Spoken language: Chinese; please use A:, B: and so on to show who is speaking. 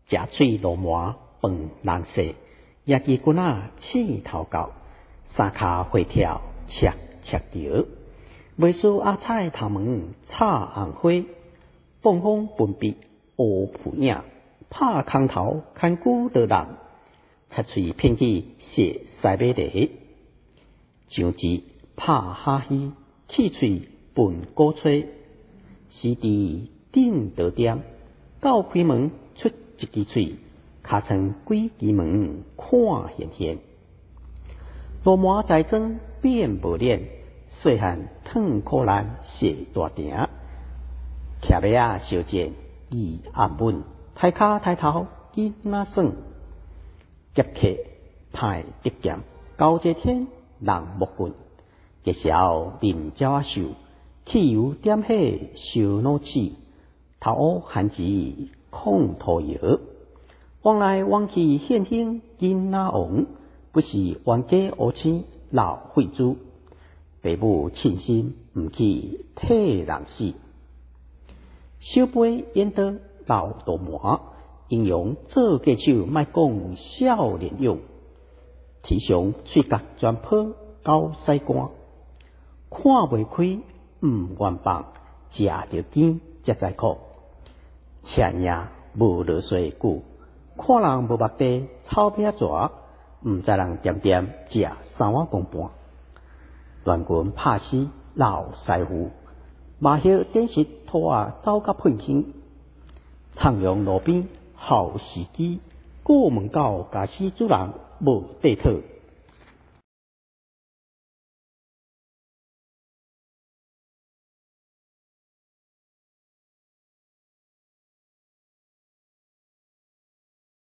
A: 食水落麻饭人食，野鸡骨仔刺头高，三骹会跳赤赤条。未输阿菜头毛插红花，放风分别乌扑影，拍空头牵骨得人，插喙骗去射西马犁。上枝拍哈希，气喙分鼓吹，时地顶得点，狗开门出一支喙，尻川几支门看现现。落麻在庄变无脸，细汉烫苦难射大鼎。徛马仔相见易暗稳，抬骹抬头囡仔耍。劫客歹得剑，交一天人木棍。结潲林鸟仔秀，汽油点火烧脑起。头乌寒枝控土摇，往来往去现兴囡仔王，不是冤家乌青老血珠。父母亲心毋去替人死。小杯烟刀老大麻，形容做歌手莫讲少年勇。啼上喙角全破到西关，看袂开毋愿放，食着甜才知苦。车赢无落水久，看人无目地草饼蛇，毋知人点点食3碗公半。乱棍拍死老师傅，麻叶点石拖啊走甲喷轻。苍阳路边好时机，过门口假死主人无地讨。